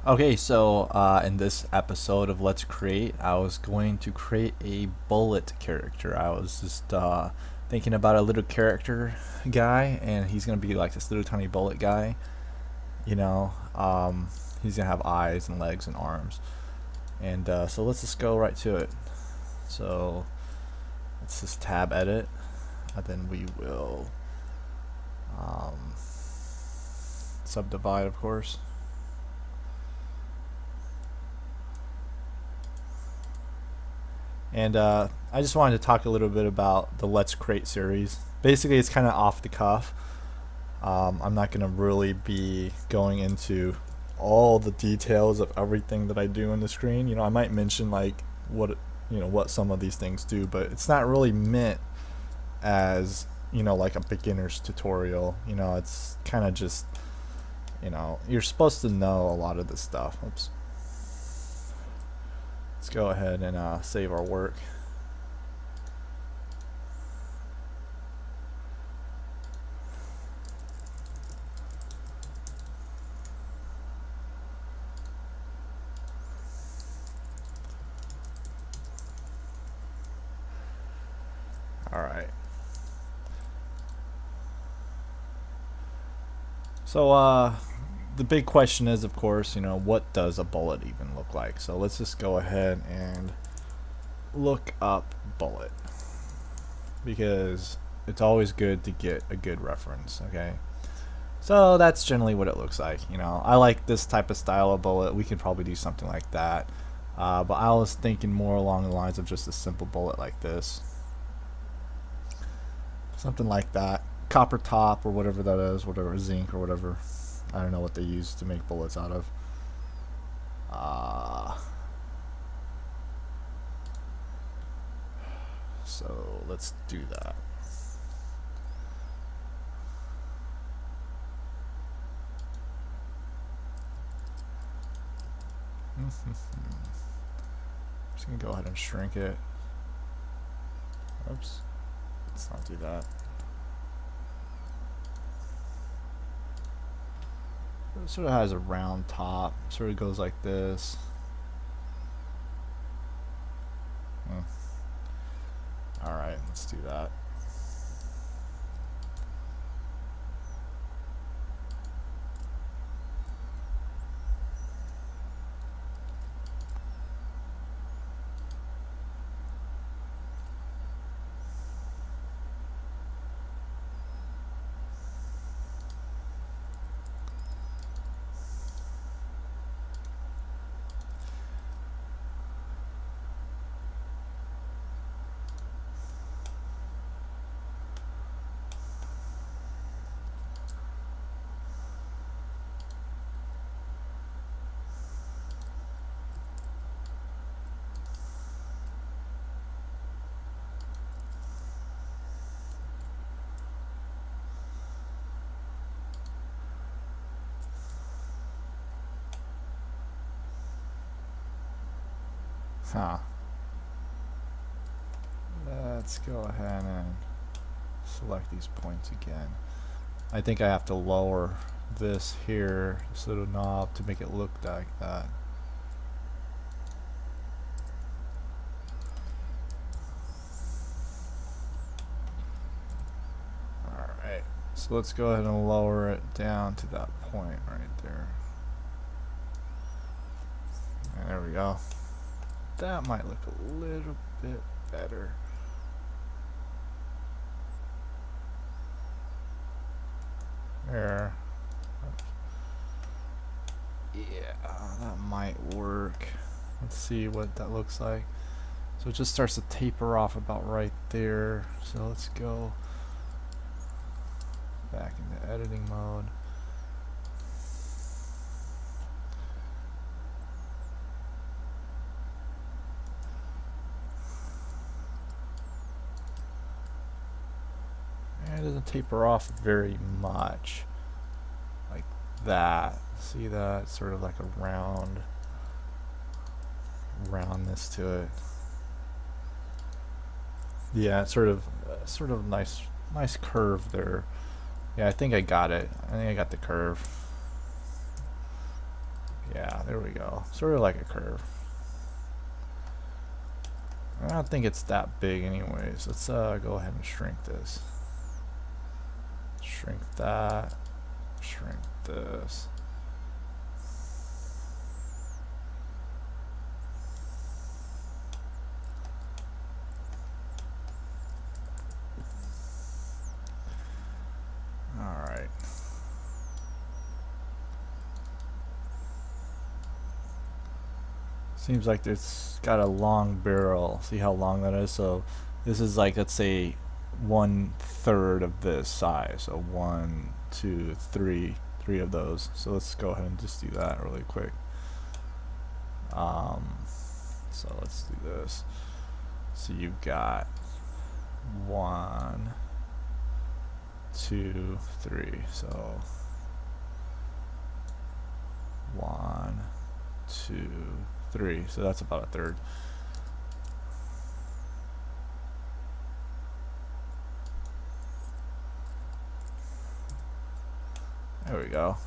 Okay, so in this episode of Let's Create, I was going to create a bullet character. I was just thinking about a little character guy, and he's gonna be like this little tiny bullet guy. You know, he's gonna have eyes and legs and arms. And so let's just go right to it. So let's just tab edit, and then we will subdivide, of course. And I just wanted to talk a little bit about the Let's Create series. Basically, it's kind of off the cuff. I'm not going to really be going into all the details of everything that I do on the screen. You know, I might mention like what some of these things do, but it's not really meant as like a beginner's tutorial. It's kind of just you're supposed to know a lot of this stuff. Oops. Let's go ahead and save our work. Alright. So the big question is, of course, what does a bullet even look like? So let's just go ahead and look up bullet, because it's always good to get a good reference. Okay, so that's generally what it looks like. I like this type of style of bullet. We could probably do something like that, but I was thinking more along the lines of just a simple bullet like this, something like that, copper top or whatever that is, whatever, zinc or whatever. I don't know what they use to make bullets out of. So let's do that. Just gonna go ahead and shrink it. Oops. Let's not do that. It sort of has a round top. Sort of goes like this. Alright, let's do that. Let's go ahead and select these points again. I think I have to lower this here, this little knob, to make it look like that. Alright, so let's go ahead and lower it down to that point right there. And there we go. That might look a little bit better. There. Yeah, that might work. Let's see what that looks like. So it just starts to taper off about right there. So let's go back into editing mode. It doesn't taper off very much like that. See that? It's sort of like a roundness to it. Yeah, it's sort of nice curve there. Yeah, I think I got it. I think I got the curve. Yeah, there we go. Sort of like a curve. I don't think it's that big anyways. Let's go ahead and shrink this. Shrink that. Shrink this. Alright. Seems like it's got a long barrel. See how long that is? So this is like, let's say 1/3 of this size. So 1, 2, 3, 3 of those. So let's go ahead and just do that really quick. So let's do this. So you've got 1, 2, 3. So 1, 2, 3. So that's about 1/3. There we go.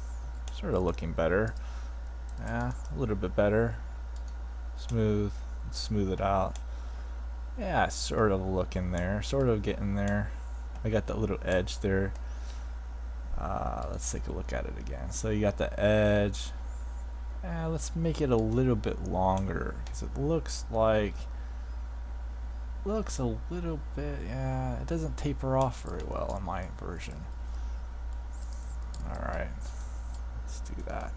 Sort of looking better. Yeah, a little bit better. Smooth. Let's smooth it out. Yeah, sort of looking there. Sort of getting there. I got that little edge there. Let's take a look at it again. So you got the edge. Let's make it a little bit longer because it looks a little bit, yeah, it doesn't taper off very well on my version. Alright, let's do that.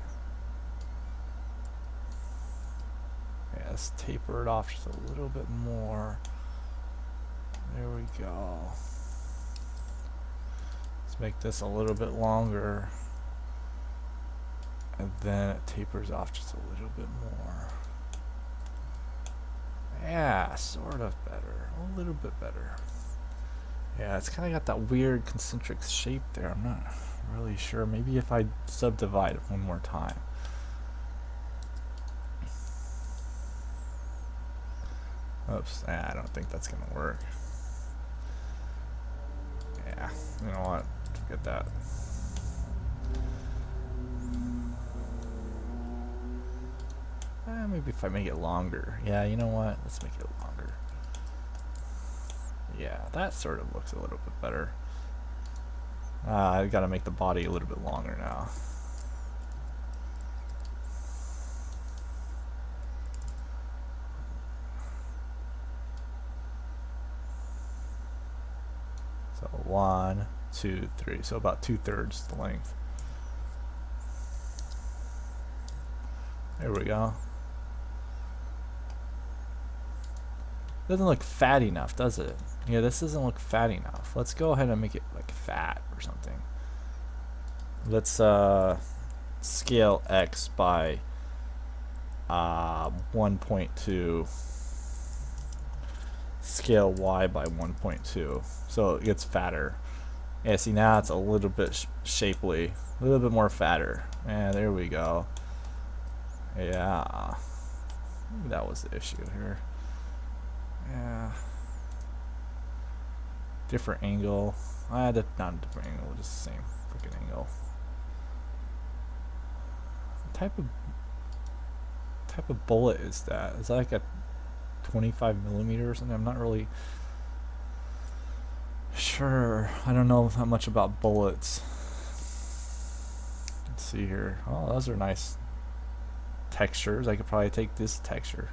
Yeah, let's taper it off just a little bit more. There we go. Let's make this a little bit longer. And then it tapers off just a little bit more. Yeah, sort of better. A little bit better. Yeah, it's kind of got that weird concentric shape there. I'm not really sure. Maybe if I subdivide it one more time. Oops, I don't think that's going to work. Yeah, you know what? Forget that. Maybe if I make it longer. Yeah, you know what? Let's make it longer. Yeah, that sort of looks a little bit better. I gotta make the body a little bit longer now. So 1, 2, 3. So about 2/3 the length. There we go. Doesn't look fat enough, does it? Yeah, this doesn't look fat enough. Let's go ahead and make it like fat or something. Let's scale X by 1.2. Scale Y by 1.2. So it gets fatter. Yeah, see now it's a little bit shapely. A little bit more fatter. Yeah, there we go. Yeah. Maybe that was the issue here. Yeah. Different angle. Not a different angle, just the same freaking angle. What type of bullet is that? Is that like a 25mm or something? I'm not really sure. I don't know that much about bullets. Let's see here. Oh, those are nice textures. I could probably take this texture.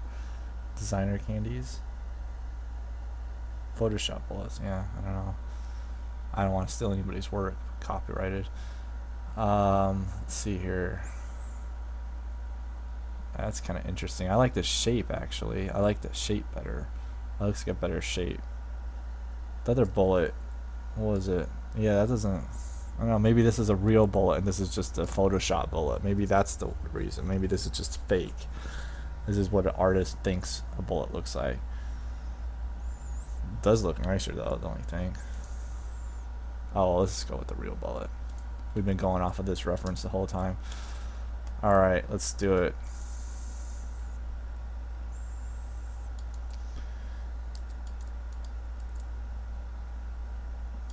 Designer candies. Photoshop bullets. Yeah, I don't know. I don't want to steal anybody's work. Copyrighted. Let's see here. That's kind of interesting. I like the shape actually. I like the shape better. It looks like a better shape. The other bullet, what was it? Yeah, that doesn't. I don't know. Maybe this is a real bullet and this is just a Photoshop bullet. Maybe that's the reason. Maybe this is just fake. This is what an artist thinks a bullet looks like. It does look nicer though, the only thing. Oh, well, let's go with the real bullet. We've been going off of this reference the whole time. Alright, let's do it.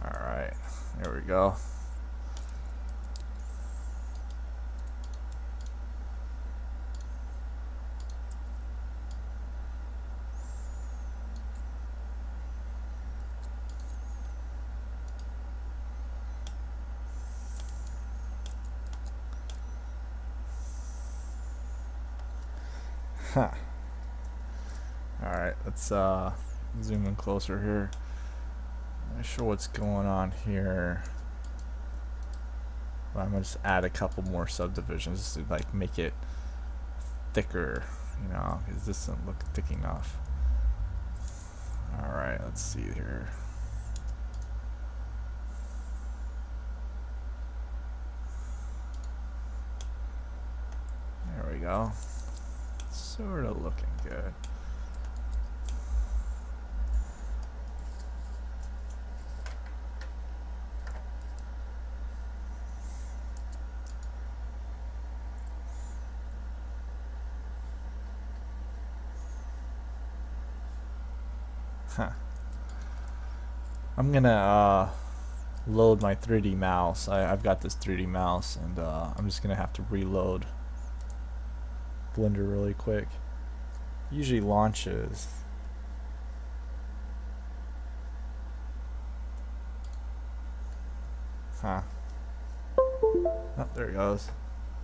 Alright, there we go. Huh. Alright, let's zoom in closer here. I'm not sure what's going on here. But I'm gonna just add a couple more subdivisions to like make it thicker, you know, because this doesn't look thick enough. Alright, let's see here. There we go. Sort of looking good. Huh. I'm gonna load my 3D mouse. I've got this 3D mouse, and I'm just gonna have to reload Blender really quick. Usually launches. Huh. Oh, there it goes.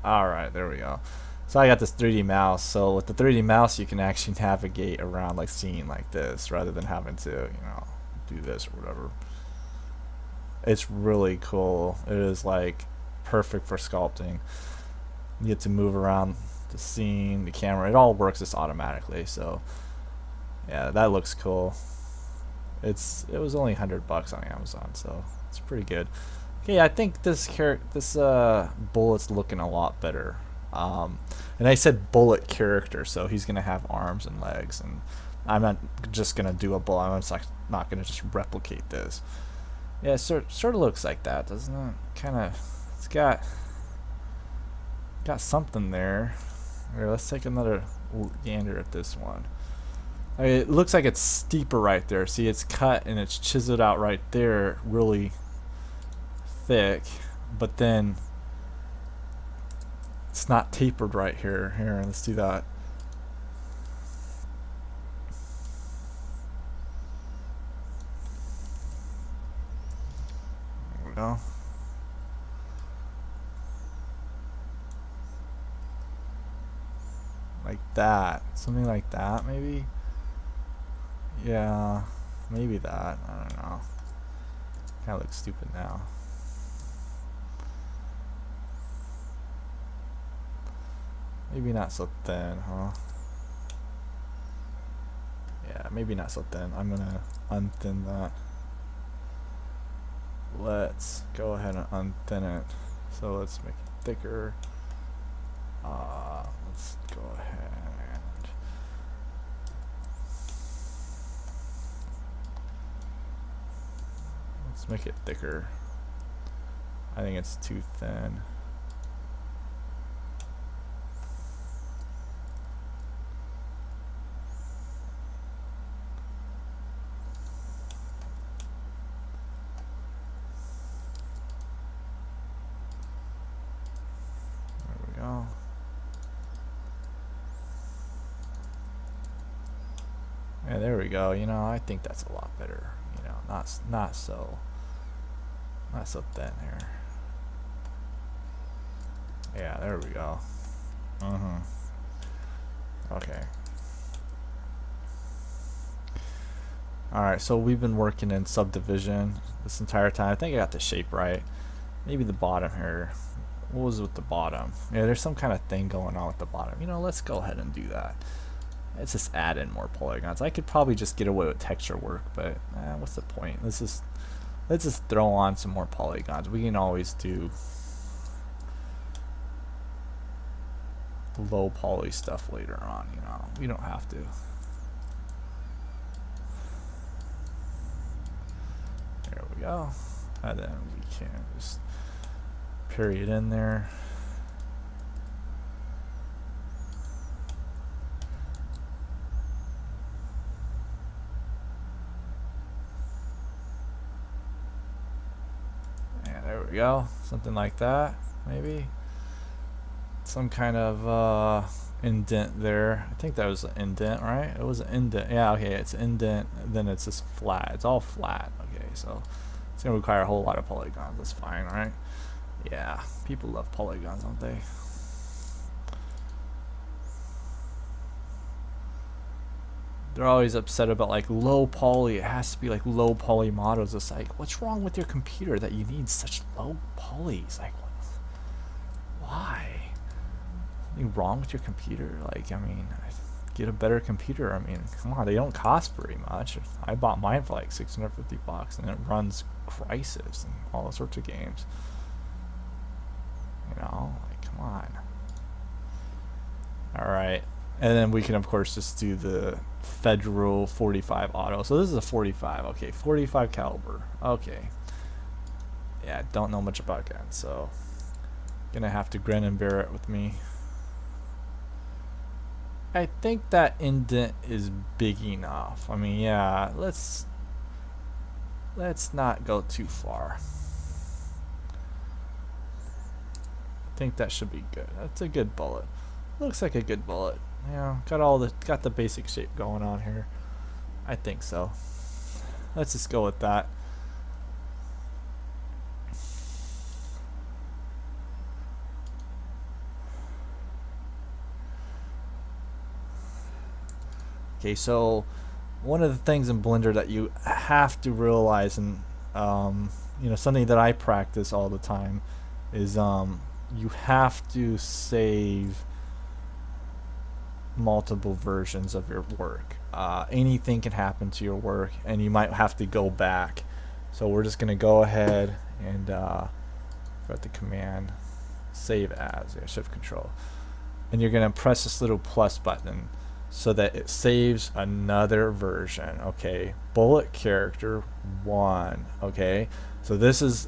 Alright, there we go. So I got this 3D mouse. So with the 3D mouse, you can actually navigate around like scene like this, rather than having to, you know, do this or whatever. It's really cool. It is like perfect for sculpting. You get to move around the scene, the camera. It all works just automatically. So yeah, that looks cool. It was only $100 on Amazon, so it's pretty good. Okay, I think this bullet's looking a lot better. And I said bullet character, so he's gonna have arms and legs, and I'm not just gonna do a bullet. I'm just like not gonna just replicate this. Yeah, it sort of looks like that, doesn't it? Kind of. It's got something there. Here, let's take another gander at this one. I mean, it looks like it's steeper right there. See, it's cut and it's chiseled out right there, really thick, but then it's not tapered right here. Here, let's do that. There we go. Like that. Something like that, maybe? Yeah, maybe that. I don't know. Kind of looks stupid now. Maybe not so thin, huh? Yeah, maybe not so thin. I'm gonna unthin that. Let's go ahead and unthin it. So let's make it thicker. Let's go ahead and let's make it thicker. I think it's too thin. Yeah, there we go. You know, I think that's a lot better. You know, not so thin here. Yeah, there we go. Okay. Alright, so we've been working in subdivision this entire time. I think I got the shape right. Maybe the bottom here. What was with the bottom? Yeah, there's some kind of thing going on with the bottom. You know, let's go ahead and do that. Let's just add in more polygons. I could probably just get away with texture work, but what's the point? Let's just throw on some more polygons. We can always do low poly stuff later on, you know. We don't have to. There we go. And then we can just period in there. There we go, something like that, maybe. Some kind of indent there. I think that was an indent, right? It was an indent. Yeah, okay, it's indent, then it's just flat. It's all flat. Okay, so it's gonna require a whole lot of polygons. That's fine, right? Yeah, people love polygons, don't they? they're always upset about like low poly. It has to be like low poly models. It's like, what's wrong with your computer that you need such low polys? Like, why? Anything wrong with your computer? Like, I mean, get a better computer. I mean, come on, they don't cost very much. I bought mine for like $650 and it runs Crisis and all sorts of games. You know, like, come on. Alright, and then we can of course just do the Federal 45 auto. So this is a 45, okay, 45 caliber, okay. Yeah, don't know much about guns, so gonna have to grin and bear it with me. I think that indent is big enough. I mean, yeah, let's not go too far. I think that should be good. That's a good bullet. Looks like a good bullet. Yeah, got the basic shape going on here. I think so. Let's just go with that. Okay, so one of the things in Blender that you have to realize, and you know, something that I practice all the time, is you have to save multiple versions of your work. Anything can happen to your work and you might have to go back. So we're just gonna go ahead and got the command save as, yeah, shift control, and you're gonna press this little plus button so that it saves another version. Okay, bullet character 1. Okay, so this is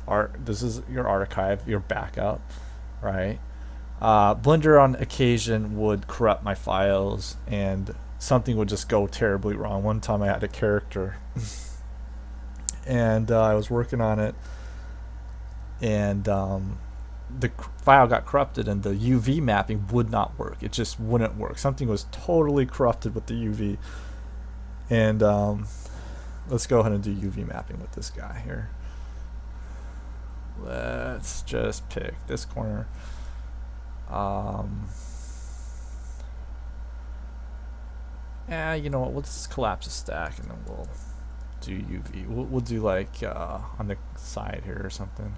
your archive, your backup, right? Blender on occasion would corrupt my files and something would just go terribly wrong. One time I had a character and I was working on it, and the file got corrupted and the UV mapping would not work. It just wouldn't work. Something was totally corrupted with the UV. And let's go ahead and do UV mapping with this guy here. Let's just pick this corner. Yeah, you know what, we'll just collapse the stack and then we'll do UV. We'll do like on the side here or something.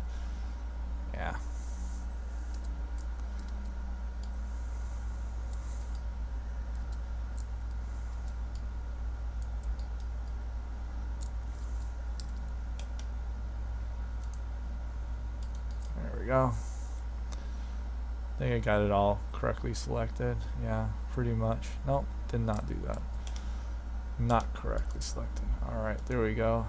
Yeah. There we go. I think I got it all correctly selected. Yeah, pretty much. Nope, did not do that. Not correctly selected. Alright, there we go.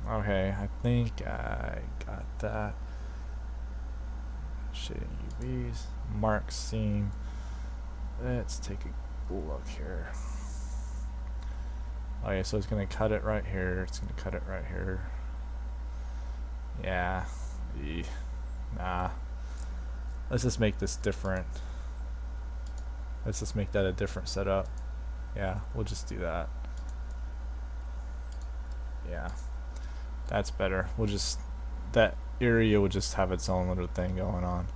Okay, I think I got that. Shading UVs, mark seam. Let's take a look here. Okay, so it's gonna cut it right here. It's gonna cut it right here. Yeah. Nah. Let's just make this different. Let's just make that a different setup. Yeah, we'll just do that. Yeah. That's better. We'll just, that area will just have its own little thing going on.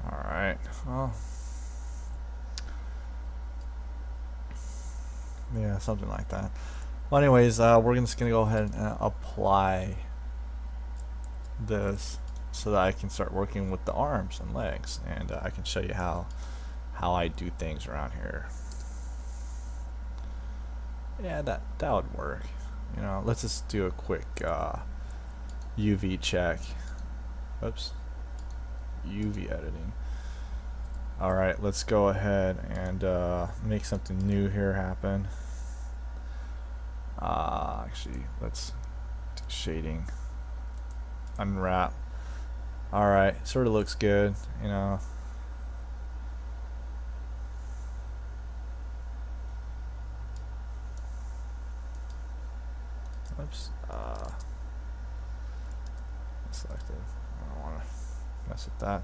Alright, well, yeah, something like that. Well, anyways, we're just gonna go ahead and apply this so that I can start working with the arms and legs, and I can show you how I do things around here. Yeah, that would work. You know, let's just do a quick UV check. Oops, UV editing. Alright, let's go ahead and make something new here happen. Actually, let's do shading. Unwrap. Alright, sort of looks good, you know. Oops. Selected. I don't want to mess with that.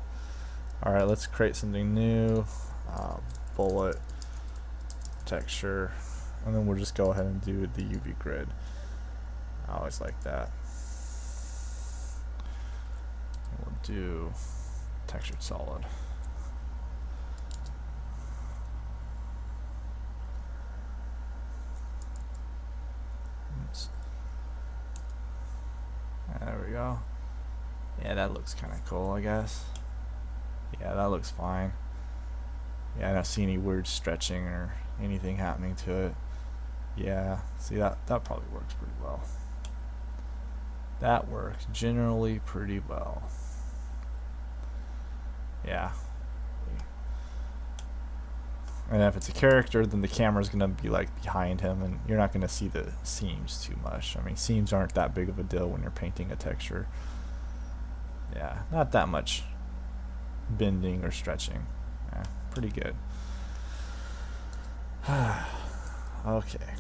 Alright, let's create something new. Bullet texture. And then we'll just go ahead and do the UV grid. I always like that. We'll do textured solid. Oops. There we go. Yeah, that looks kind of cool, I guess. Yeah, that looks fine. Yeah, I don't see any weird stretching or anything happening to it. Yeah, see that probably works pretty well. That works generally pretty well. Yeah. And if it's a character, then the camera's gonna be like behind him, and you're not gonna see the seams too much. I mean, seams aren't that big of a deal when you're painting a texture. Yeah, not that much bending or stretching. Yeah, pretty good. Okay.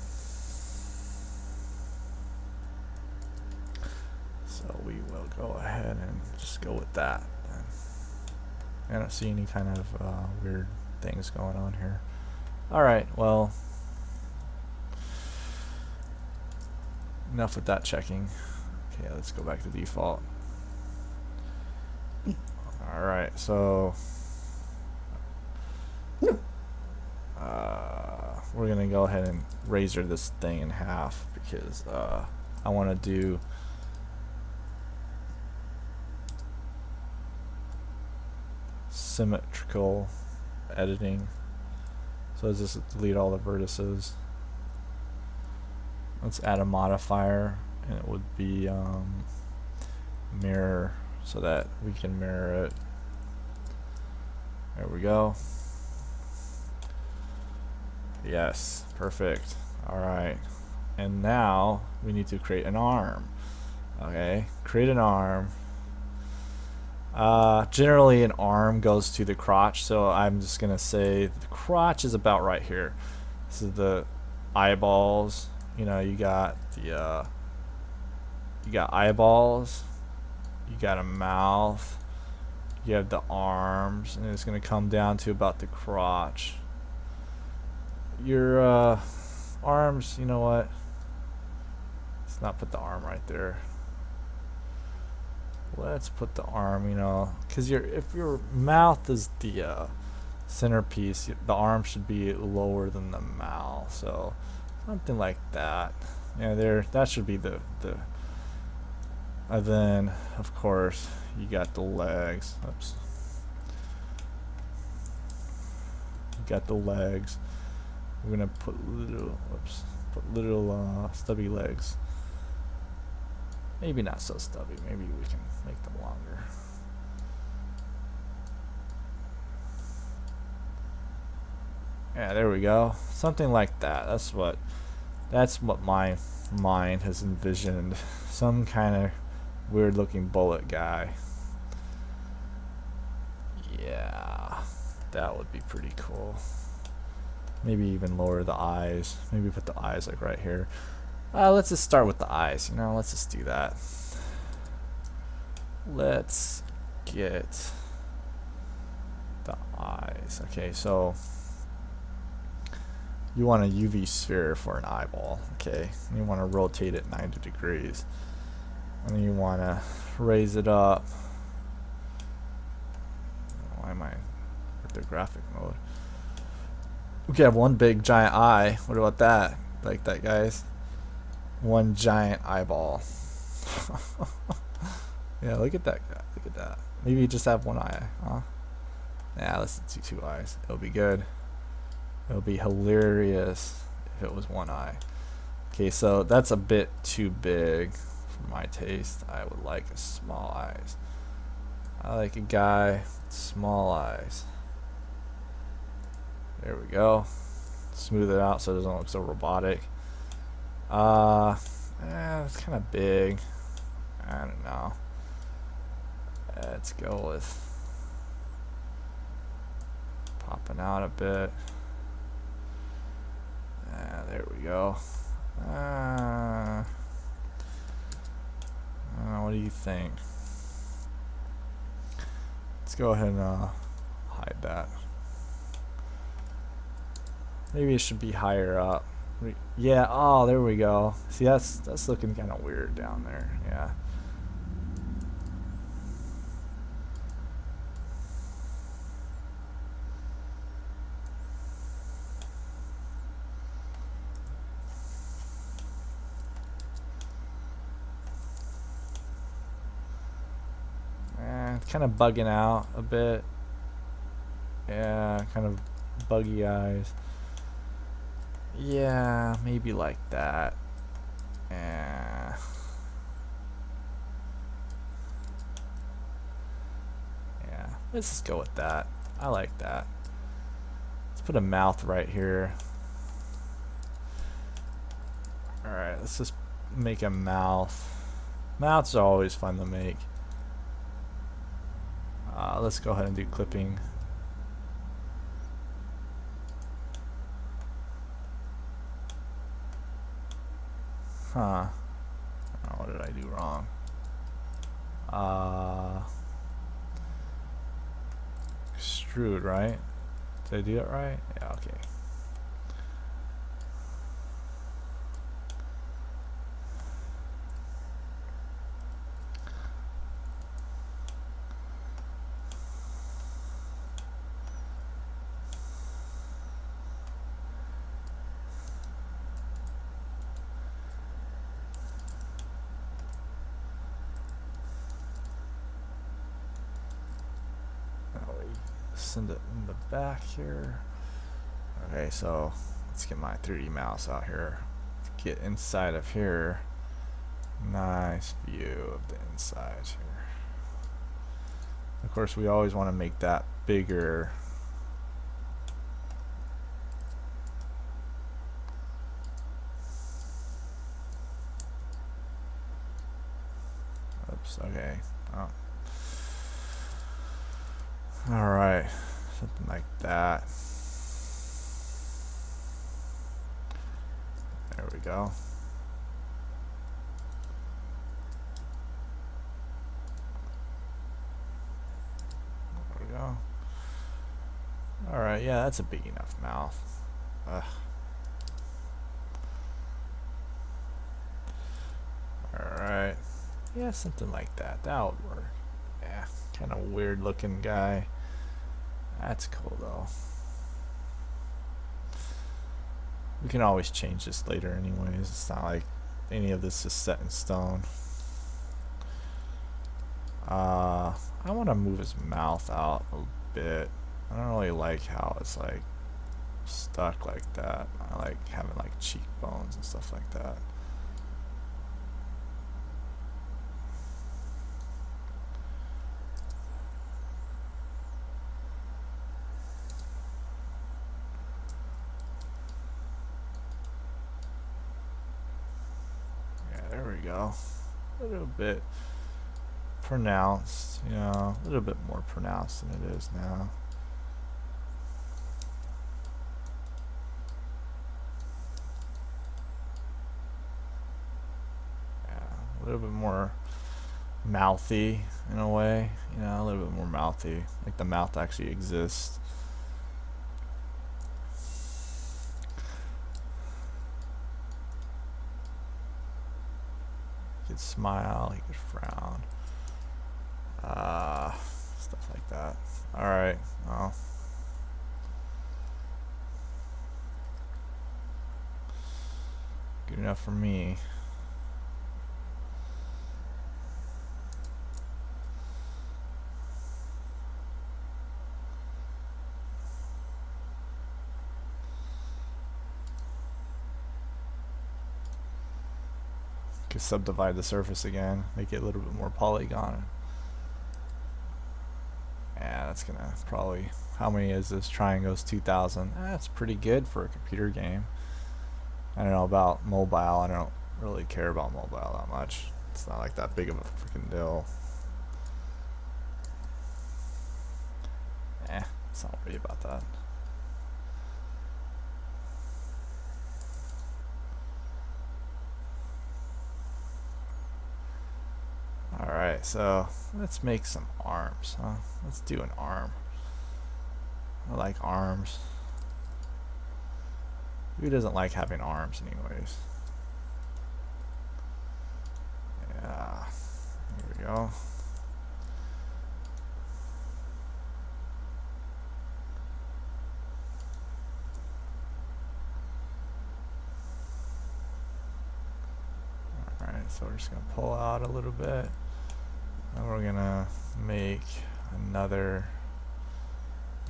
So we will go ahead and just go with that. I don't see any kind of weird things going on here. Alright, well, enough with that checking. Okay, let's go back to default. Alright, so we're gonna go ahead and razor this thing in half because I want to do symmetrical editing. So let's just delete all the vertices. Let's add a modifier, and it would be mirror, so that we can mirror it. There we go. Yes, perfect. Alright, and now we need to create an arm. Okay, create an arm. Generally an arm goes to the crotch, so I'm just gonna say the crotch is about right here. This is the eyeballs. You know, you got the you got eyeballs, you got a mouth, you have the arms, and it's gonna come down to about the crotch. Your arms, you know what? Let's not put the arm right there. Let's put the arm, you know, because if your mouth is the centerpiece, the arm should be lower than the mouth. So something like that. Yeah, there. That should be the. And then, of course, you got the legs. Oops. You got the legs. We're gonna put little stubby legs. Maybe not so stubby. Maybe we can make them longer. Yeah, there we go. Something like that. That's what my mind has envisioned. Some kind of weird looking bullet guy. Yeah, that would be pretty cool. Maybe even lower the eyes. Maybe put the eyes like right here. Let's just start with the eyes, you know, let's just do that. Let's get the eyes. Okay, so you want a UV sphere for an eyeball, okay? You want to rotate it 90 degrees. And then you want to raise it up. Why am I with the graphic mode? We could have one big giant eye. What about that? Like that, guys? One giant eyeball. Yeah, look at that guy. Look at that. Maybe you just have one eye, huh? Yeah, let's do two eyes. It'll be good. It'll be hilarious if it was one eye. Okay, so that's a bit too big for my taste. I would like a small eyes. I like a guy with small eyes. There we go. Smooth it out so it doesn't look so robotic. It's kind of big. I don't know. Let's go with popping out a bit. There we go. What do you think? Let's go ahead and hide that. Maybe it should be higher up. Yeah, oh, there we go. See, that's looking kind of weird down there. Yeah. It's kind of bugging out a bit. Yeah, kind of buggy eyes. Yeah, maybe like that. Yeah. Yeah, let's just go with that. I like that. Let's put a mouth right here. Alright, let's just make a mouth. Mouths are always fun to make. Let's go ahead and do clipping. Huh. Oh, what did I do wrong? Extrude, right? Did I do it right? Yeah, okay. Send it in the back here. Okay, so let's get my 3D mouse out here. Get inside of here. Nice view of the inside here. Of course, we always want to make that bigger. Oops, okay. Oh. Alright, something like that. There we go. There we go. Alright, yeah, that's a big enough mouth. Alright. Yeah, something like that. That would work. Yeah, kind of weird looking guy. That's cool though. We can always change this later anyways. It's not like any of this is set in stone. I want to move his mouth out a bit. I don't really like how it's like stuck like that. I like having like cheekbones and stuff like that. Go a little bit pronounced, you know, a little bit more pronounced than it is now. Yeah, a little bit more mouthy in a way, you know, a little bit more mouthy, like the mouth actually exists. He could smile, he could frown, stuff like that. Alright, well, good enough for me. Could subdivide the surface again, make it a little bit more polygon. Yeah, that's gonna probably, how many is this? Triangles 2000. That's pretty good for a computer game. I don't know about mobile. I don't really care about mobile that much. It's not like that big of a freaking deal. Let's not worry about that. Alright, so let's make some arms, huh? Let's do an arm. I like arms. Who doesn't like having arms anyways? Yeah, here we go. Alright, so we're just gonna pull out a little bit. And we're gonna make another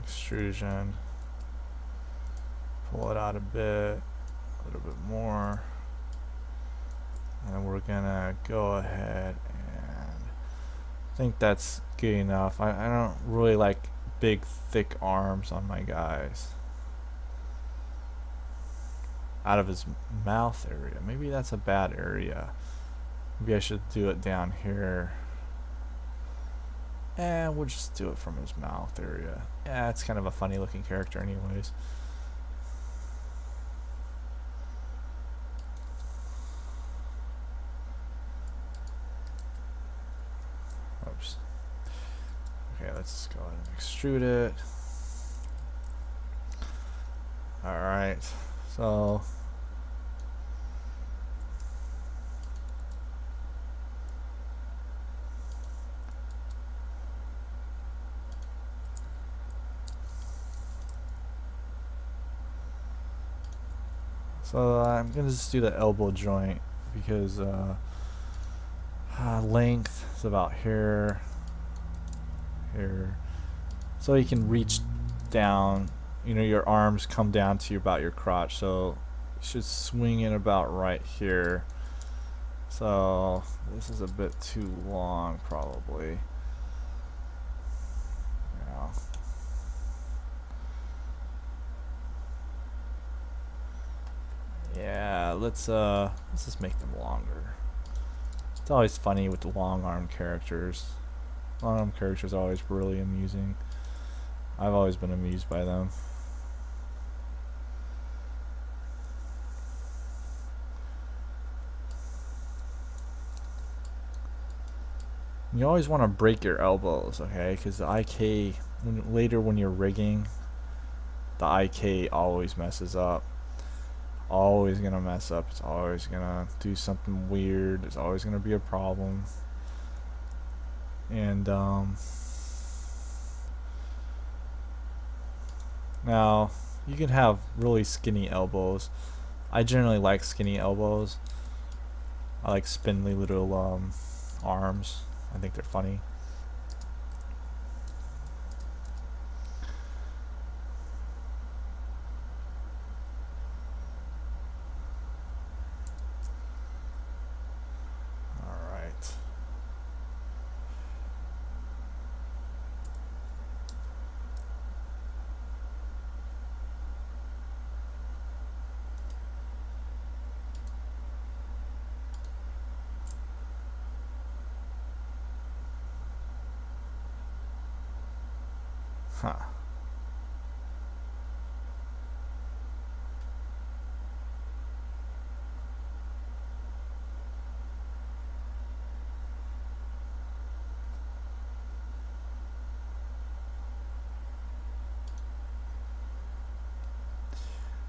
extrusion. Pull it out a bit, a little bit more. And we're gonna go ahead and I think that's good enough. I don't really like big thick arms on my guys. Out of his mouth area. Maybe that's a bad area. Maybe I should do it down here. And we'll just do it from his mouth area. Yeah, it's kind of a funny looking character anyways. Oops. Okay, let's go ahead and extrude it. Alright, so I'm gonna just do the elbow joint because length is about here, so you can reach down. You know, your arms come down to about your crotch, so you should swing it about right here. So this is a bit too long, probably. Yeah. Yeah, let's just make them longer. It's always funny with the long arm characters. Long arm characters are always really amusing. I've always been amused by them. You always want to break your elbows, okay? Because the IK, later when you're rigging, the IK always messes up. Always gonna mess up. It's always gonna do something weird. There's always gonna be a problem. And now you can have really skinny elbows. I generally like skinny elbows. I like spindly little arms. I think they're funny. Huh.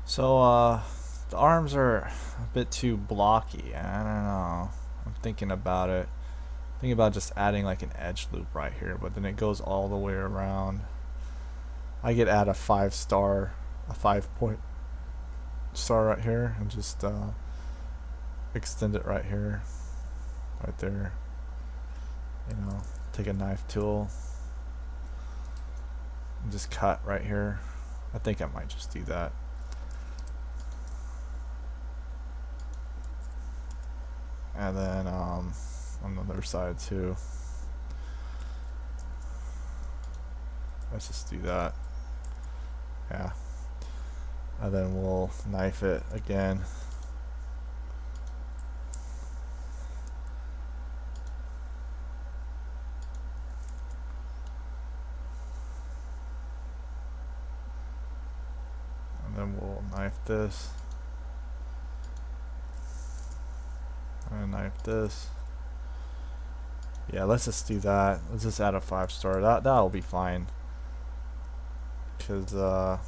So the arms are a bit too blocky. I don't know. I'm thinking about it. Thinking about just adding like an edge loop right here, but then it goes all the way around. I could add a 5-star, a 5-point star right here, and just extend it right here, right there. You know, take a knife tool and just cut right here. I think I might just do that. And then on the other side too. Let's just do that. Yeah. And then we'll knife it again. And then we'll knife this. And knife this. Yeah, let's just do that. Let's just add a 5-star. That'll be fine. Cause I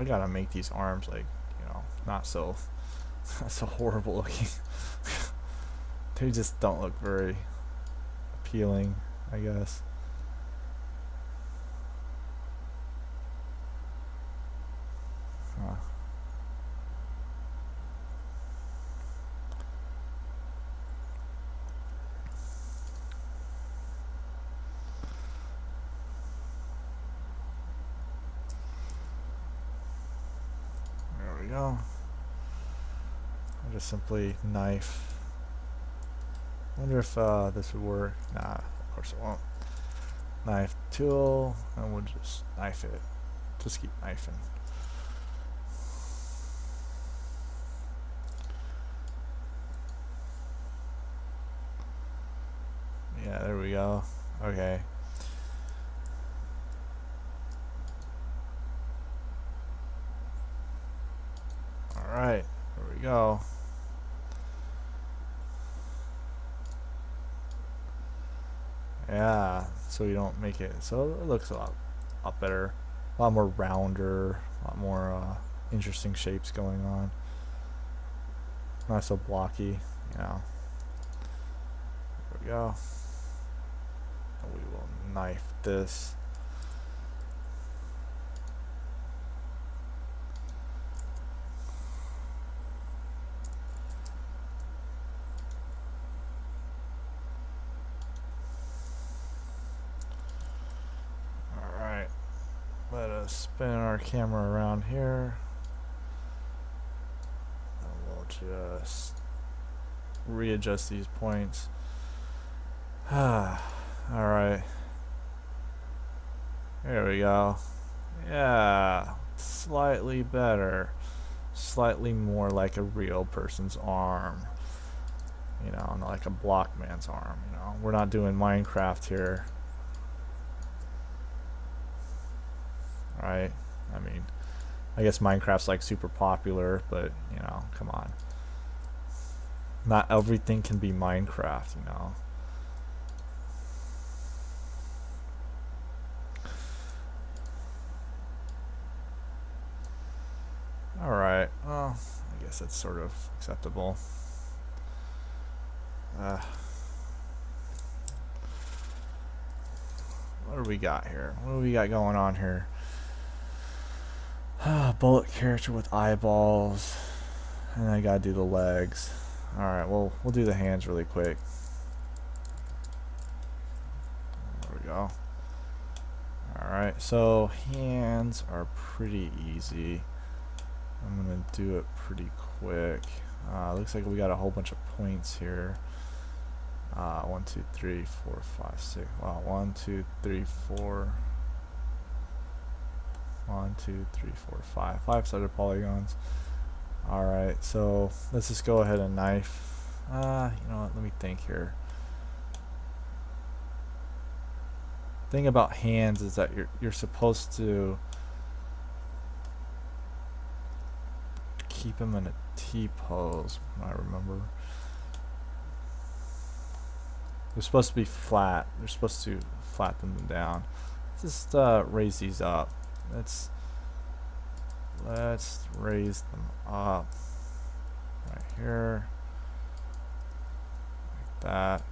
gotta make these arms like, you know, not so so horrible looking. They just don't look very appealing, I guess. Huh. There we go. I'll just simply knife. Wonder if this would work. Nah, of course it won't. Knife tool, and we'll just knife it. Just keep knifing. Yeah, there we go. Okay. Alright, there we go. Yeah, so you don't make it, so it looks a lot better, a lot more rounder, a lot more interesting shapes going on. Not so blocky, you know. There we go. And we will knife this. Let us spin our camera around here, and we'll just readjust these points. Alright, there we go. Yeah, slightly better, slightly more like a real person's arm, you know, not like a block man's arm. You know, we're not doing Minecraft here. Right? I mean, I guess Minecraft's like super popular, but you know, come on. Not everything can be Minecraft, you know. Alright, well, I guess that's sort of acceptable. What do we got here? What do we got going on here? Bullet character with eyeballs, and I gotta do the legs. Alright, well, we'll do the hands really quick. There we go. Alright, so hands are pretty easy. I'm gonna do it pretty quick. Looks like we got a whole bunch of points here. 1, 2, 3, 4, 5, 6. Wow, 1, 2, 3, 4. 1, 2, 3, 4, 5. 5-sided polygons. Alright, so let's just go ahead and knife. You know what, let me think here. The thing about hands is that you're supposed to keep them in a T-pose, I remember. They're supposed to be flat. They're supposed to flatten them down. Let's just raise these up. Let's raise them up right here, like that.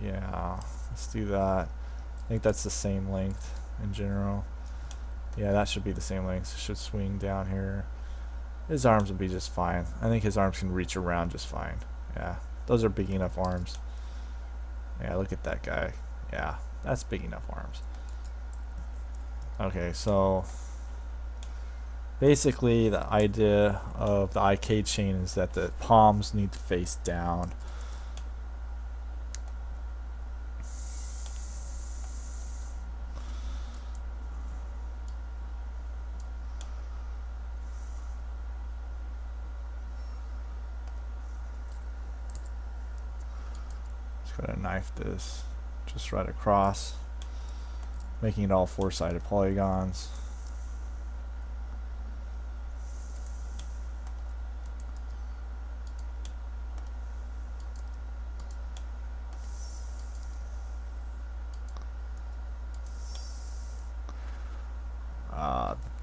Yeah, let's do that. I think that's the same length in general. Yeah, that should be the same length. It should swing down here. His arms will be just fine. I think his arms can reach around just fine. Yeah, those are big enough arms. Yeah, look at that guy. Yeah, that's big enough arms. Okay, so basically the idea of the IK chain is that the palms need to face down. Just gonna knife this just right across, making it all 4-sided polygons.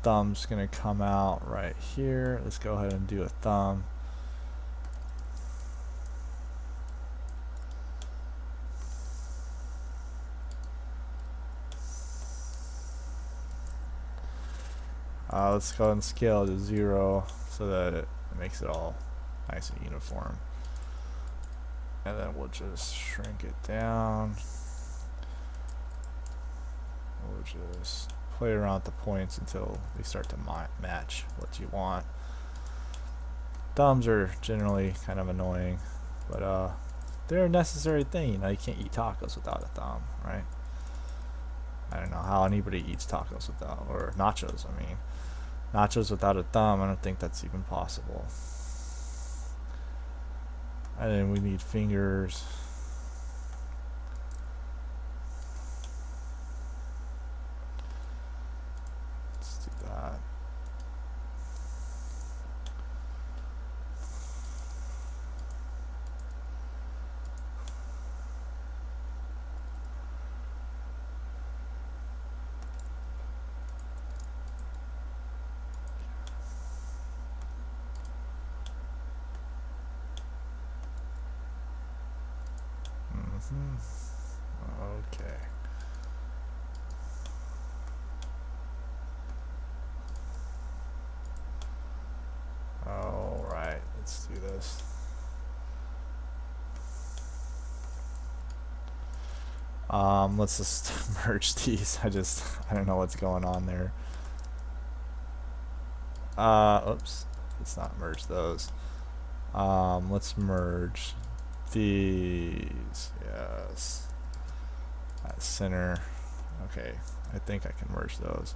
thumb's gonna come out right here. Let's go ahead and do a thumb. Let's go ahead and scale to 0 so that it makes it all nice and uniform. And then we'll just shrink it down. We'll just play around with the points until they start to match what you want. Thumbs are generally kind of annoying, but they're a necessary thing. You know, you can't eat tacos without a thumb, right? I don't know how anybody eats tacos without, or nachos, I mean. Nachos without a thumb, I don't think that's even possible. And then we need fingers. Let's do that. Okay. All right, let's do this. Let's just merge these. I don't know what's going on there. Oops, let's not merge those. Let's merge these. Yes. At center. Okay, I think I can merge those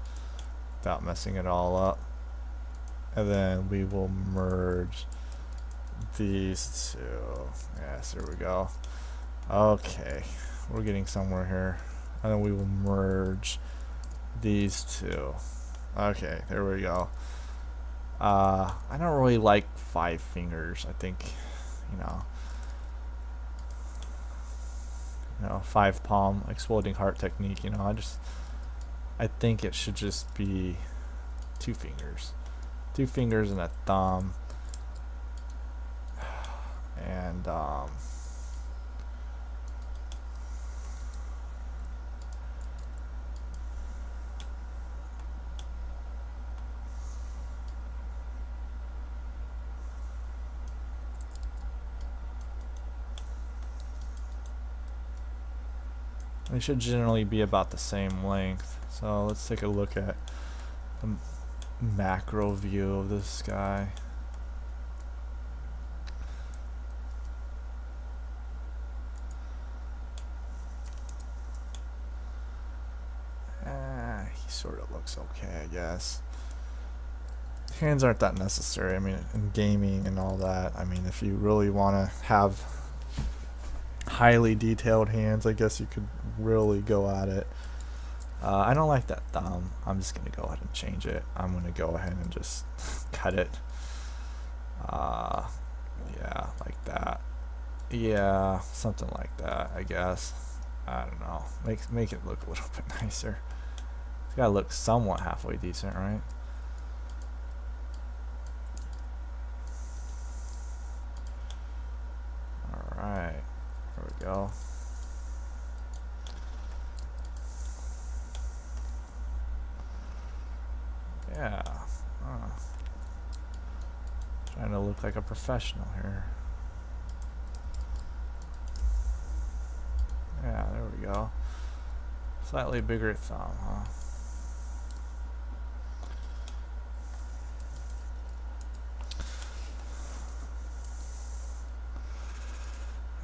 without messing it all up. And then we will merge these two. Yes, there we go. Okay, we're getting somewhere here. And then we will merge these two. Okay, there we go. I don't really like 5 fingers. I think, you know, 5 palm exploding heart technique. You know, I think it should just be 2 fingers. 2 fingers and a thumb. And they should generally be about the same length. So let's take a look at the macro view of this guy. He sort of looks okay, I guess. Hands aren't that necessary. I mean, in gaming and all that, I mean, if you really want to have highly detailed hands, I guess you could really go at it. I don't like that thumb. I'm just going to go ahead and change it. I'm going to go ahead and just cut it. Yeah, like that. Yeah, something like that, I guess. I don't know. Make it look a little bit nicer. It's got to look somewhat halfway decent, right? Alright. There we go. Yeah. Trying to look like a professional here. Yeah, there we go. Slightly bigger thumb, huh?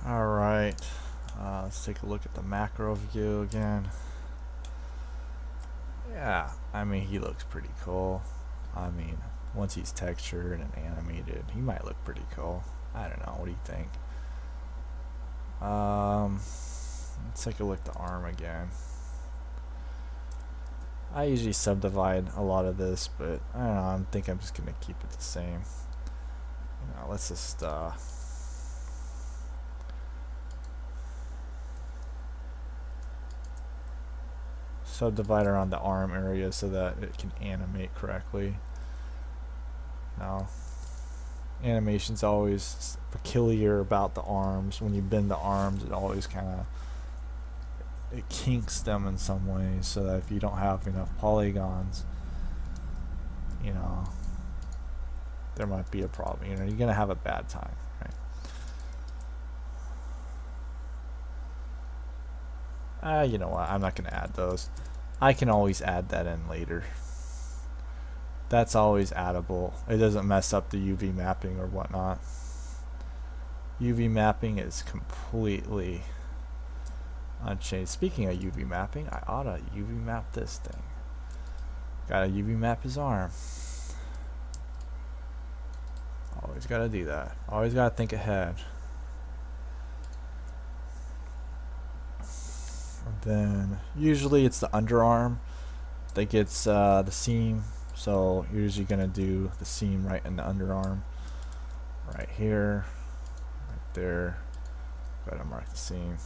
Alright. Let's take a look at the macro view again. Yeah, I mean, he looks pretty cool. I mean, once he's textured and animated, he might look pretty cool. I don't know, what do you think? Let's take a look at the arm again. I usually subdivide a lot of this, but I don't know, I think I'm just gonna keep it the same. You know, let's just subdivide around the arm area so that it can animate correctly. Now, animation's always peculiar about the arms. When you bend the arms, it always kind of it kinks them in some ways, so that if you don't have enough polygons, you know, there might be a problem. You know, you're gonna have a bad time, right? You know what? I'm not gonna add those. I can always add that in later. That's always addable. It doesn't mess up the UV mapping or whatnot. UV mapping is completely unchanged. Speaking of UV mapping, I oughta UV map this thing. Gotta UV map his arm. Always gotta do that. Always gotta think ahead. And then usually it's the underarm that gets the seam. So you're usually gonna do the seam right in the underarm, right here, right there. Gotta mark the seam.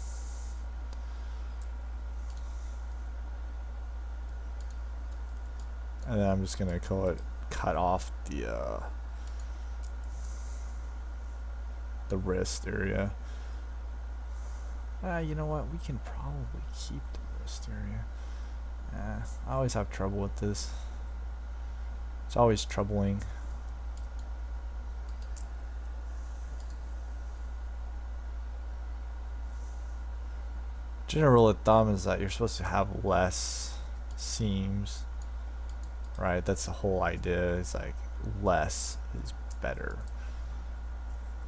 And then I'm just gonna cut off the wrist area. You know what? We can probably keep the wrist area. I always have trouble with this. It's always troubling. General rule of thumb is that you're supposed to have less seams, right? That's the whole idea. It's like less is better.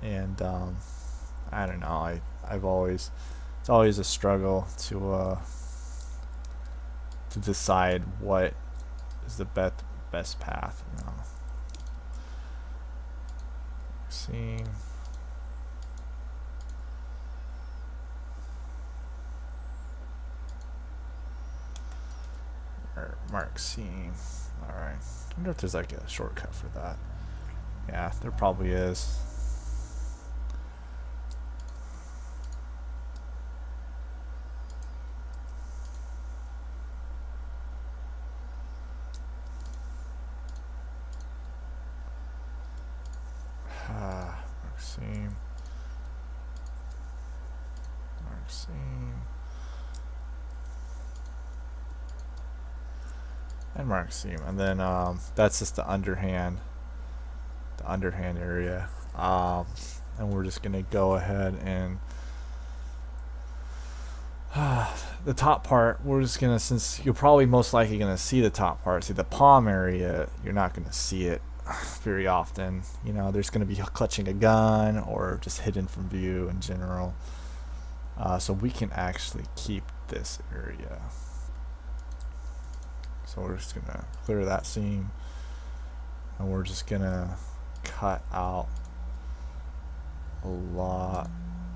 And I don't know. It's always a struggle to decide what is the best path, you know. Seam. Or mark seam. Alright. I wonder if there's like a shortcut for that. Yeah, there probably is. Mark seam. Mark seam. And mark seam. And then that's just the underhand area. And we're just gonna go ahead and the top part, we're just gonna, since you're probably most likely gonna see the top part, see the palm area, you're not gonna see it very often. You know, there's gonna be clutching a gun or just hidden from view in general. So we can actually keep this area. So we're just gonna clear that seam, and we're just gonna cut out a lot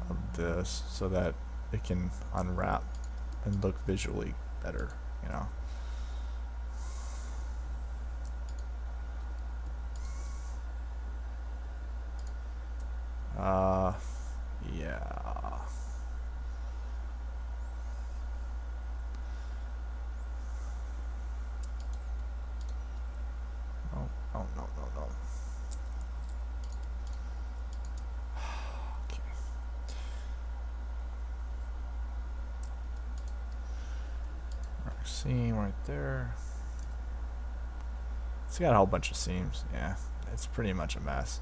of this so that it can unwrap and look visually better, you know. Yeah. Oh, no. Okay. Mark seam right there. It's got a whole bunch of seams. Yeah, it's pretty much a mess.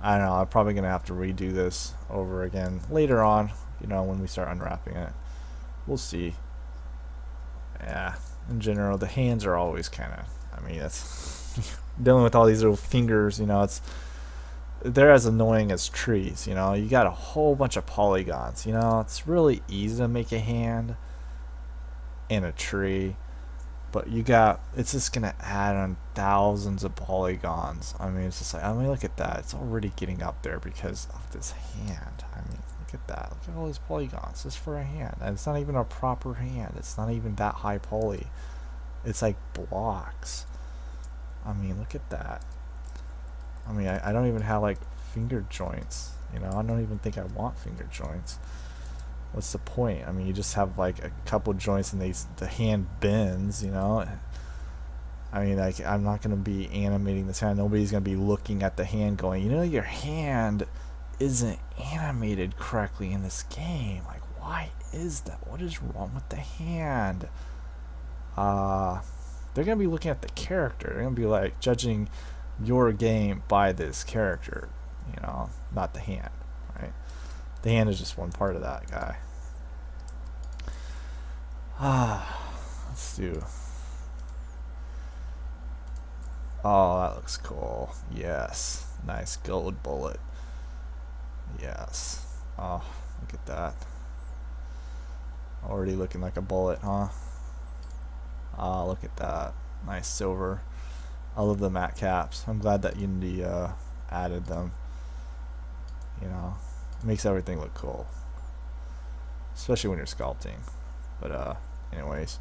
I don't know, I'm probably gonna have to redo this over again later on, you know, when we start unwrapping it. We'll see. Yeah, in general, the hands are always kind of, I mean, it's dealing with all these little fingers, you know, they're as annoying as trees, you know. You got a whole bunch of polygons, you know. It's really easy to make a hand in a tree, but it's just gonna add on thousands of polygons. I mean, it's just like, I mean, look at that. It's already getting up there because of this hand. I mean, look at that. Look at all these polygons just for a hand. And it's not even a proper hand. It's not even that high poly. It's like blocks. I mean, look at that. I mean, I don't even have like finger joints. You know, I don't even think I want finger joints. what's the point? I mean, you just have like a couple joints and the hand bends, you know. I mean, like, I'm not gonna be animating this hand. Nobody's gonna be looking at the hand going, you know, your hand isn't animated correctly in this game. Like, why is that? What is wrong with the hand? They're gonna be looking at the character. They're gonna be like judging your game by this character, you know, not the hand, right? The hand is just one part of that guy. Let's do. Oh, that looks cool. Yes, nice gold bullet. Yes. Oh, look at that. Already looking like a bullet, huh? Oh, look at that. Nice silver. I love the matte caps. I'm glad that Unity added them. You know, makes everything look cool, especially when you're sculpting. But anyways,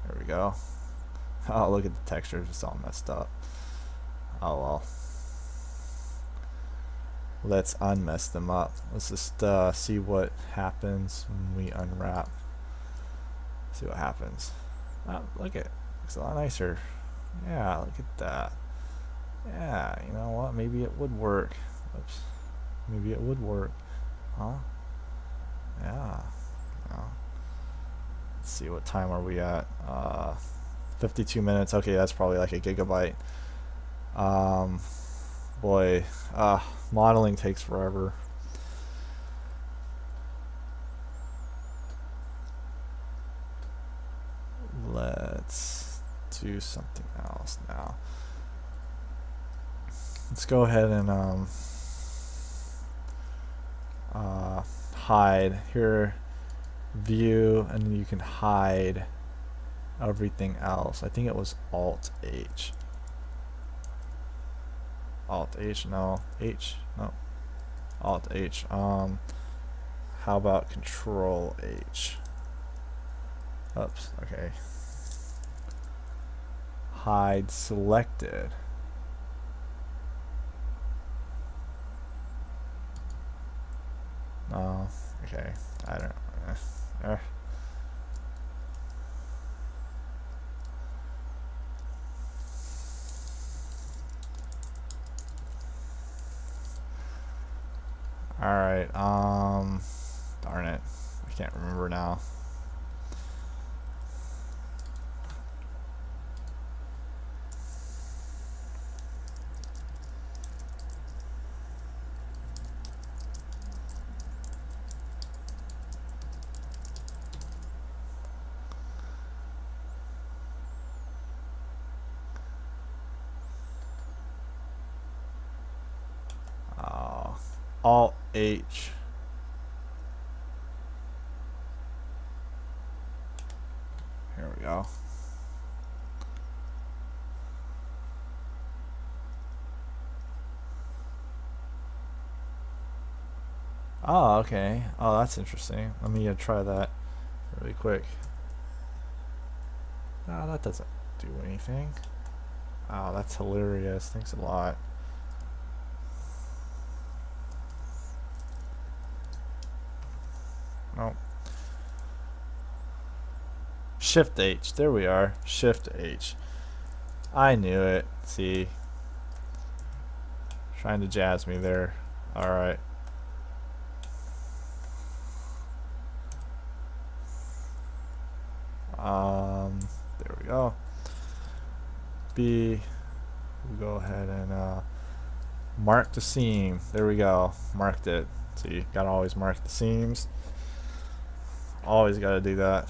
there we go. Oh, look at the textures, it's all messed up. Oh well. Let's unmess them up. Let's just see what happens when we unwrap. See what happens. Oh, look at it. Looks a lot nicer. Yeah, look at that. Yeah, you know what? Maybe it would work. Oops. Maybe it would work. Huh? Yeah. No. Let's see, what time are we at? 52 minutes. Okay, that's probably like a gigabyte. Boy, modeling takes forever. Let's do something else now. Let's go ahead and hide here, view, and then you can hide everything else. I think it was Alt H. Alt H, no. H, no. Alt H. How about Control H? Oops, okay. Hide selected. Oh, okay. I don't know. Alright, darn it. I can't remember now. Alt H. Here we go. Oh, okay. Oh, that's interesting. Let me try that really quick. No, that doesn't do anything. Oh, that's hilarious. Thanks a lot. Oh. Shift H. There we are. Shift H. I knew it. See. Trying to jazz me there. Alright. There we go. B. We'll go ahead and mark the seam. There we go. Marked it. See, gotta always mark the seams. Always gotta do that.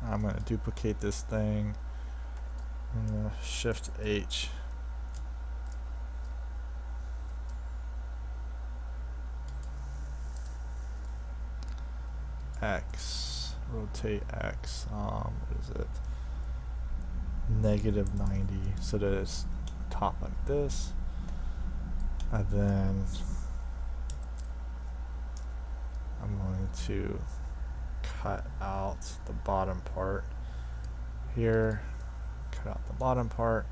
I'm gonna duplicate this thing. Shift H. X. Rotate X. What is it? -90. So that it's top like this. And then I'm going to cut out the bottom part here. cut out the bottom part.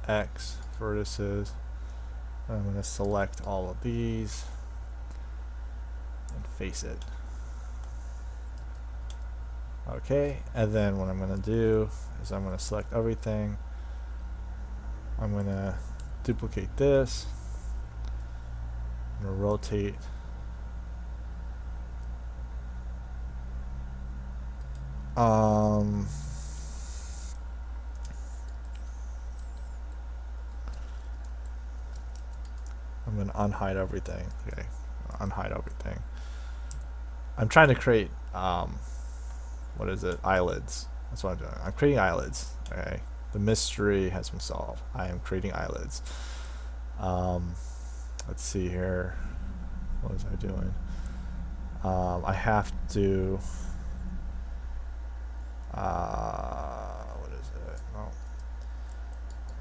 X vertices. I'm going to select all of these and face it. Okay, and then what I'm going to do is I'm going to select everything. I'm going to duplicate this. I'm going to rotate. I'm going to unhide everything. Okay, unhide everything. I'm trying to create what is it? Eyelids. That's what I'm doing. I'm creating eyelids. Okay, the mystery has been solved. I am creating eyelids. Let's see here. What was I doing? I have to. What is it? No.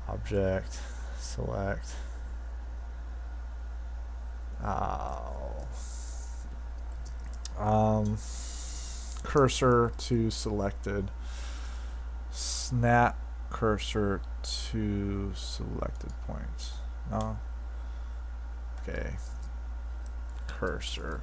Object. Select. Cursor to selected. Snap cursor to selected points. No. Okay. Cursor.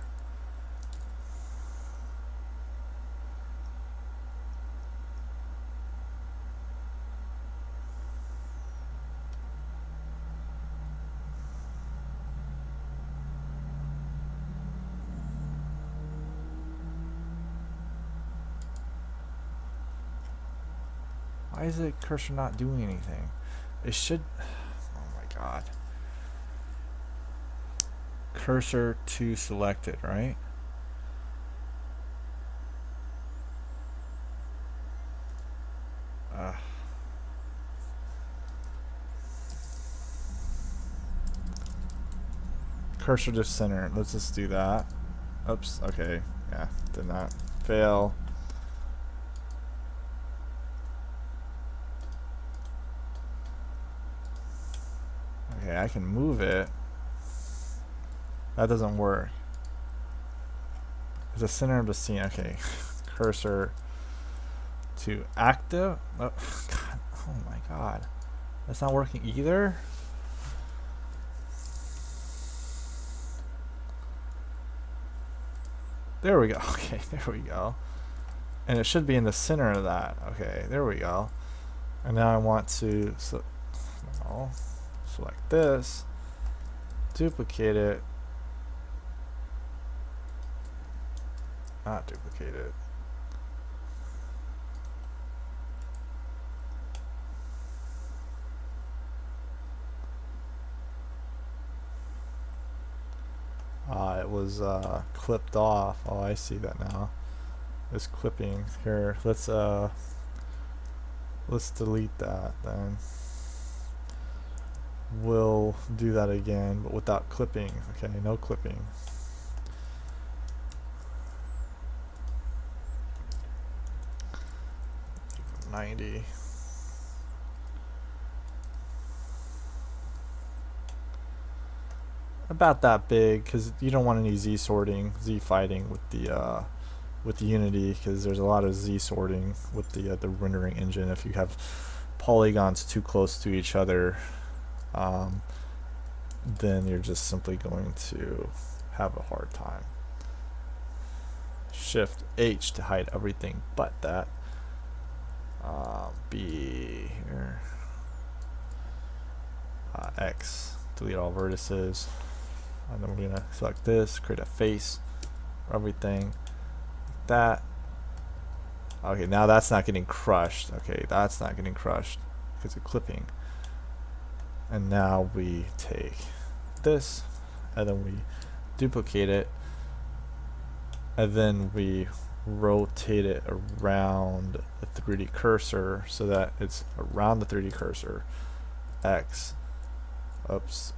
Why is the cursor not doing anything? It should. Oh my god. Cursor to selected, right? Cursor to center. Let's just do that. Oops. Okay. Yeah. Did not fail. Okay, I can move it. That doesn't work. It's the center of the scene. Okay. Cursor to active. Oh, god. Oh my god. That's not working either. There we go. Okay, there we go. And it should be in the center of that. Okay, there we go. And now I want to select this, duplicate it, not duplicate it. It was clipped off. Oh, I see that now. It's clipping here. Let's delete that then. We'll do that again, but without clipping. Okay, no clipping. $90. About that big, because you don't want any Z sorting, Z fighting with the Unity, because there's a lot of Z sorting with the rendering engine. If you have polygons too close to each other, then you're just simply going to have a hard time. Shift H to hide everything but that. B here. X, delete all vertices. And then we're gonna select this, create a face for everything. Like that. Okay, now that's not getting crushed. Okay, that's not getting crushed because of clipping. And now we take this, and then we duplicate it, and then we rotate it around the 3D cursor so that it's around the 3D cursor. X. Oops.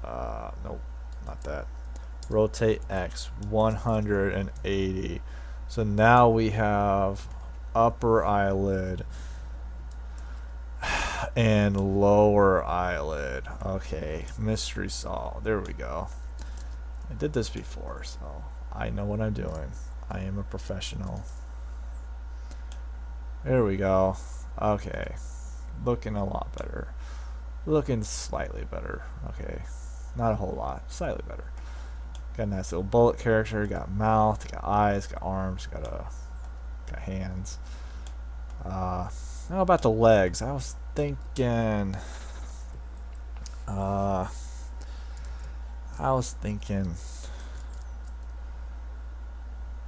Nope, not that. Rotate X 180. So now we have upper eyelid and lower eyelid. Okay, mystery solved. There we go. I did this before, so I know what I'm doing. I am a professional. There we go. Okay, Looking a lot better. Looking slightly better. Okay. Not a whole lot. Slightly better. Got a nice little bullet character. Got mouth. Got eyes. Got arms. Got hands. How about the legs? I was thinking.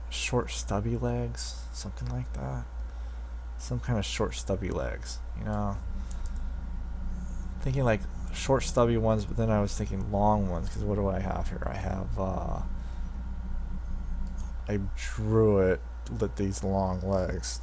Short stubby legs, something like that. Some kind of short stubby legs, you know. Thinking like short stubby ones, but then I was thinking long ones, because what do I have here? I have I drew it with these long legs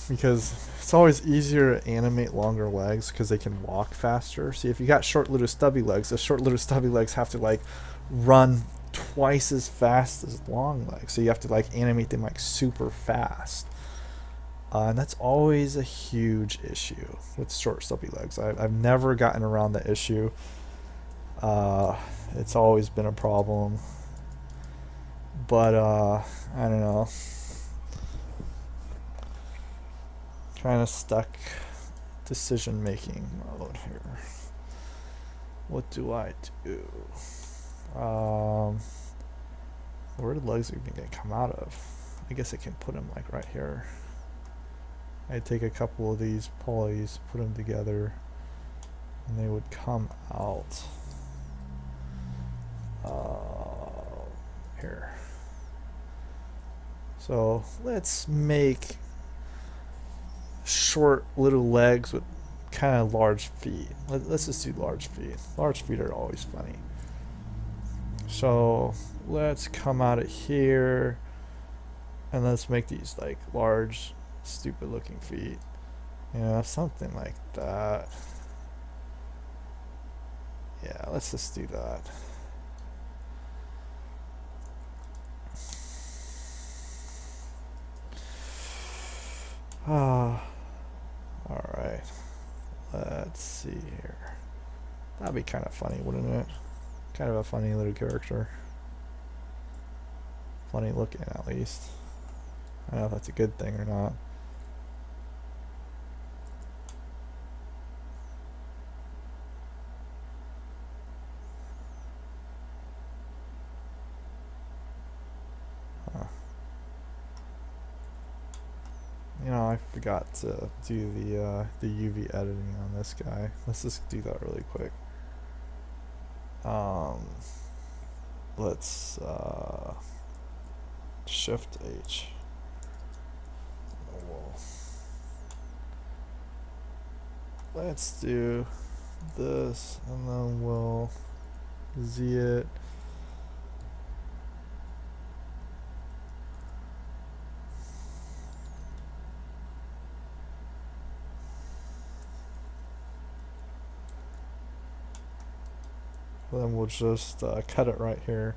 because it's always easier to animate longer legs because they can walk faster. See, if you got short little stubby legs, the short little stubby legs have to like run twice as fast as long legs, so you have to like animate them like super fast, and that's always a huge issue with short stubby legs. I've never gotten around the issue. It's always been a problem, but I don't know, kind of stuck decision making mode here. What do I do? Where did legs even gonna come out of? I guess I can put them like right here. I take a couple of these pulleys, put them together, and they would come out here. So let's make short little legs with kind of large feet. Let's just do large feet. Large feet are always funny. So let's come out of here and let's make these like large, stupid looking feet. You know, something like that. Yeah, let's just do that. Alright. Let's see here. That'd be kind of funny, wouldn't it? Kind of a funny little character. Funny looking, at least. I don't know if that's a good thing or not. You know, I forgot to do the UV editing on this guy. Let's just do that really quick. Let's Shift H. Let's do this, and then we'll Z it. Then we'll just cut it right here.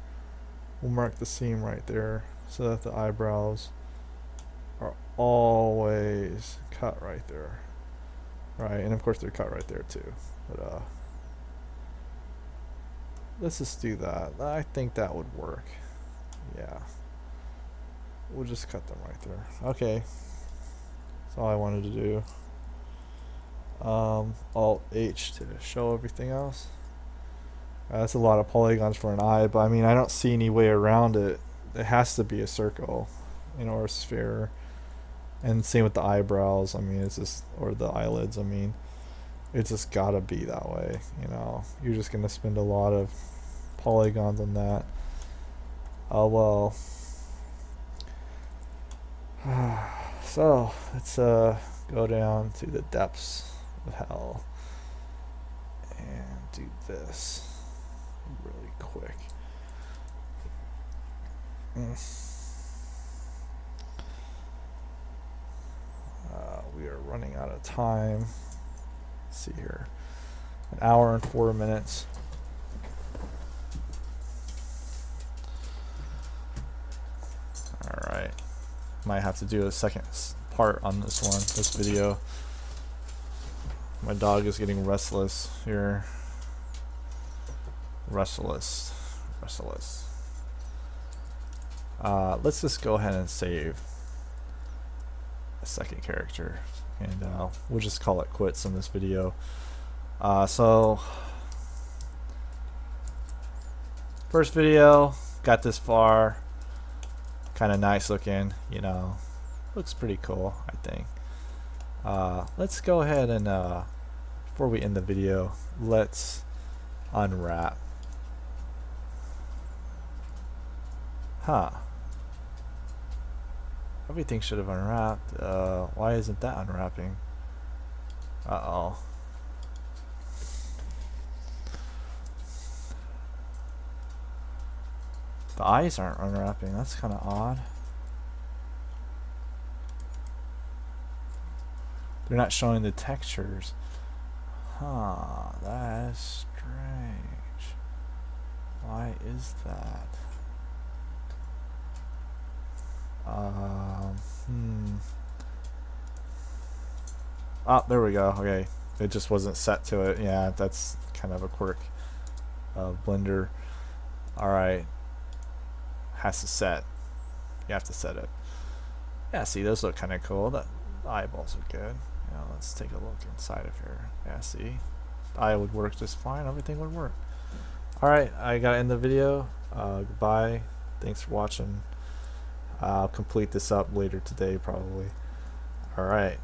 We'll mark the seam right there so that the eyebrows are always cut right there. Right, and of course they're cut right there too. But let's just do that. I think that would work. Yeah. We'll just cut them right there. Okay. That's all I wanted to do. Alt H to show everything else. That's a lot of polygons for an eye, but I mean, I don't see any way around it. It has to be a circle, you know, or a sphere. And same with the eyebrows. I mean, it's just, or the eyelids. I mean, it's just gotta be that way. You know, you're just gonna spend a lot of polygons on that. Oh well. So let's go down to the depths of hell and do this really quick. We are running out of time. Let's see here. 1 hour and 4 minutes. Alright. Might have to do a second part on this one, this video. My dog is getting restless here. Restless. Let's just go ahead and save a second character. and we'll just call it quits on this video. So first video, got this far, kind of nice looking, you know, looks pretty cool, I think. Let's go ahead and before we end the video, let's unwrap. Everything should have unwrapped. Why isn't that unwrapping? Uh-oh. The eyes aren't unwrapping. That's kind of odd. They're not showing the textures. That is strange. Why is that? Oh, there we go. Okay, it just wasn't set to it. Yeah, that's kind of a quirk of Blender. Alright, has to set. You have to set it. Yeah, see, those look kind of cool. The eyeballs are good. You know, let's take a look inside of here. Yeah, see, the eye would work just fine. Everything would work. Alright, I gotta end the video. Goodbye. Thanks for watching. I'll complete this up later today, probably. Alright.